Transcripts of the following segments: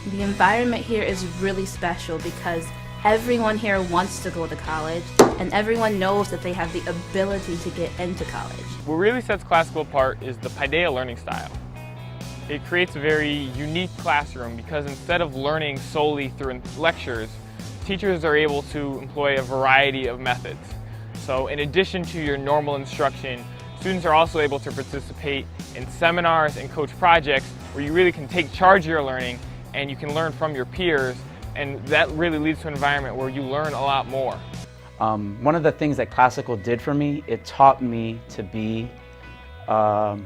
The environment here is really special because everyone here wants to go to college and everyone knows that they have the ability to get into college. What really sets Classical apart is the Paideia learning style. It creates a very unique classroom because instead of learning solely through lectures, teachers are able to employ a variety of methods. So in addition to your normal instruction, students are also able to participate in seminars and coach projects where you really can take charge of your learning and you can learn from your peers, and that really leads to an environment where you learn a lot more. One of the things that Classical did for me, it taught me to be a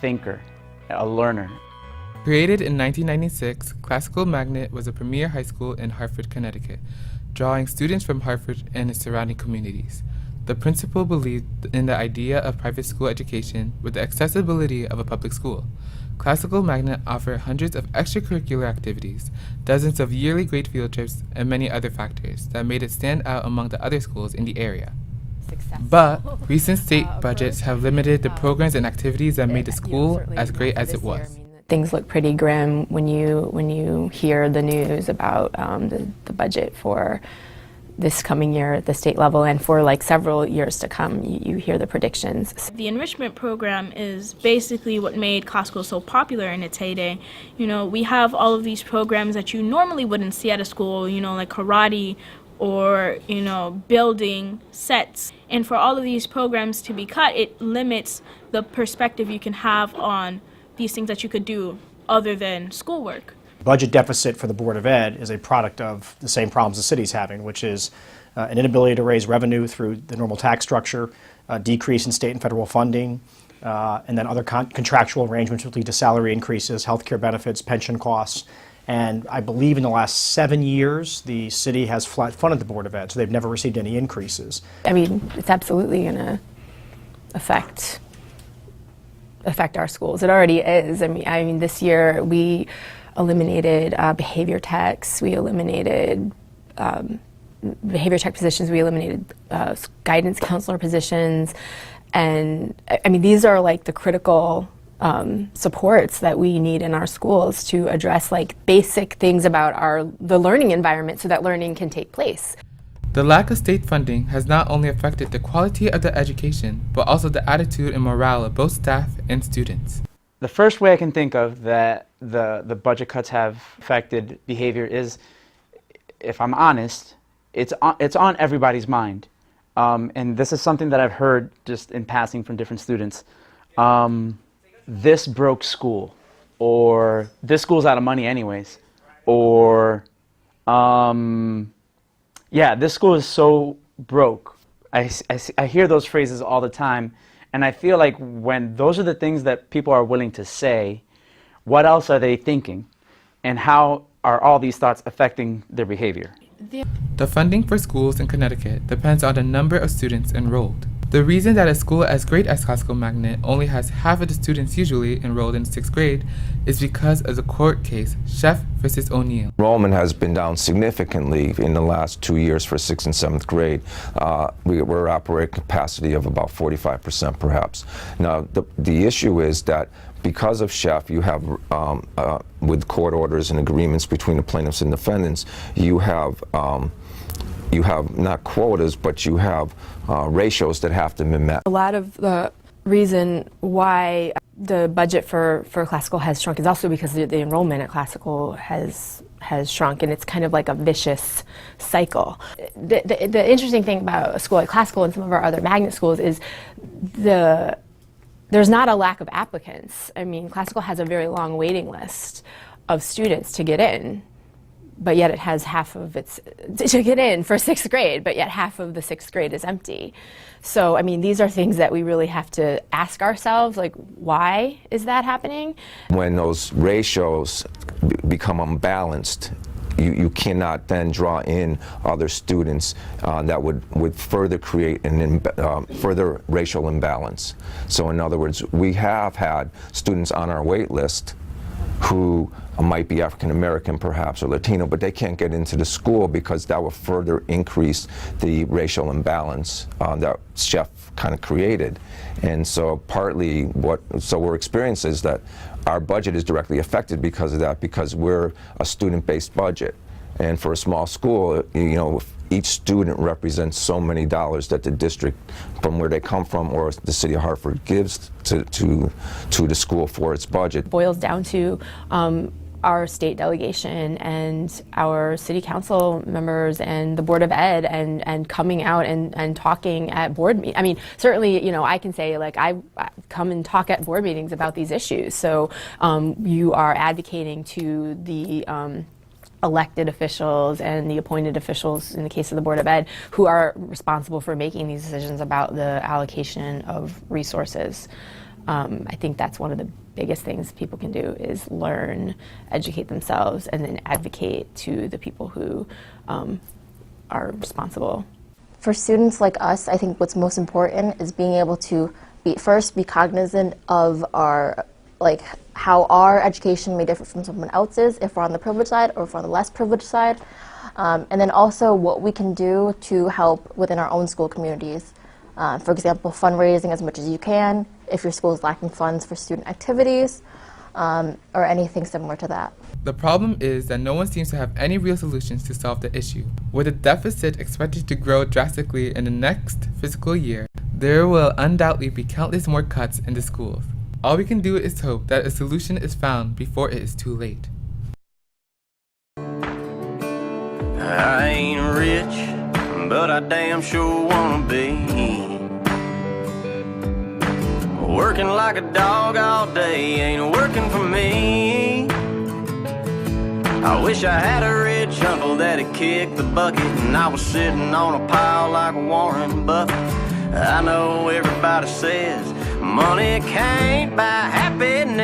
thinker, a learner. Created in 1996, Classical Magnet was a premier high school in Hartford, Connecticut, drawing students from Hartford and its surrounding communities. The principal believed in the idea of private school education with the accessibility of a public school. Classical Magnet offered hundreds of extracurricular activities, dozens of yearly grade field trips, and many other factors that made it stand out among the other schools in the area. But recent state budgets have limited the programs and activities that made the school as great as it was. Things look pretty grim when you hear the news about the budget for this coming year at the state level, and for like several years to come. You hear the predictions. The enrichment program is basically what made Classical so popular in its heyday. You know, we have all of these programs that you normally wouldn't see at a school, you know, like karate or, you know, building sets. And for all of these programs to be cut, it limits the perspective you can have on these things that you could do other than schoolwork. Budget deficit for the Board of Ed is a product of the same problems the city's having, which is an inability to raise revenue through the normal tax structure, a decrease in state and federal funding, and then other contractual arrangements which lead to salary increases, healthcare benefits, pension costs. And I believe in the last 7 years, the city has flat funded the Board of Ed, so they've never received any increases. I mean, it's absolutely going to affect our schools. It already is. I mean, this year we eliminated behavior techs, we eliminated behavior tech positions, we eliminated guidance counselor positions, and I mean, these are like the critical supports that we need in our schools to address like basic things about the learning environment so that learning can take place. The lack of state funding has not only affected the quality of the education, but also the attitude and morale of both staff and students. The first way I can think of that the budget cuts have affected behavior is, if I'm honest, it's on everybody's mind. And this is something that I've heard just in passing from different students. This broke school, or this school's out of money anyways, or yeah, this school is so broke. I hear those phrases all the time, and I feel like when those are the things that people are willing to say, what else are they thinking? And how are all these thoughts affecting their behavior? The funding for schools in Connecticut depends on the number of students enrolled. The reason that a school as great as Classical Magnet only has half of the students usually enrolled in 6th grade is because of the court case, Sheff versus O'Neill. Enrollment has been down significantly in the last 2 years for 6th and 7th grade. We're operating capacity of about 45% perhaps. Now, the issue is that because of Sheff, you have, with court orders and agreements between the plaintiffs and defendants, you have not quotas, but you have ratios that have to be met. A lot of the reason why the budget for Classical has shrunk is also because the enrollment at Classical has shrunk, and it's kind of like a vicious cycle. The interesting thing about a school like Classical and some of our other magnet schools is there's not a lack of applicants. I mean, Classical has a very long waiting list of students to get in, but yet it has half of its to get in for 6th grade, but yet half of the 6th grade is empty. So, I mean, these are things that we really have to ask ourselves, like, why is that happening? When those ratios become unbalanced, you cannot then draw in other students that would further create further racial imbalance. So in other words, we have had students on our wait list who might be African American perhaps or Latino, but they can't get into the school because that will further increase the racial imbalance that Sheff kind of created. And so partly what we're experiencing is that our budget is directly affected because of that, because we're a student-based budget. And for a small school, you know, each student represents so many dollars that the district, from where they come from, or the city of Hartford, gives to the school for its budget. Boils down to our state delegation and our city council members and the Board of Ed and coming out and talking at board meetings. I mean, certainly, you know, I can say, like, I come and talk at board meetings about these issues. So you are advocating to the elected officials and the appointed officials, in the case of the Board of Ed, who are responsible for making these decisions about the allocation of resources. I think that's one of the biggest things people can do, is learn, educate themselves, and then advocate to the people who are responsible. For students like us, I think what's most important is being able to be cognizant of how our education may differ from someone else's, if we're on the privileged side or if we're on the less privileged side, and then also what we can do to help within our own school communities. For example, fundraising as much as you can, if your school is lacking funds for student activities, or anything similar to that. The problem is that no one seems to have any real solutions to solve the issue. With the deficit expected to grow drastically in the next fiscal year, there will undoubtedly be countless more cuts in the schools. All we can do is hope that a solution is found before it is too late. I ain't rich, but I damn sure wanna be. Working like a dog all day ain't working for me. I wish I had a rich uncle that'd kick the bucket and I was sitting on a pile like Warren Buffett. I know everybody says money can't buy happiness,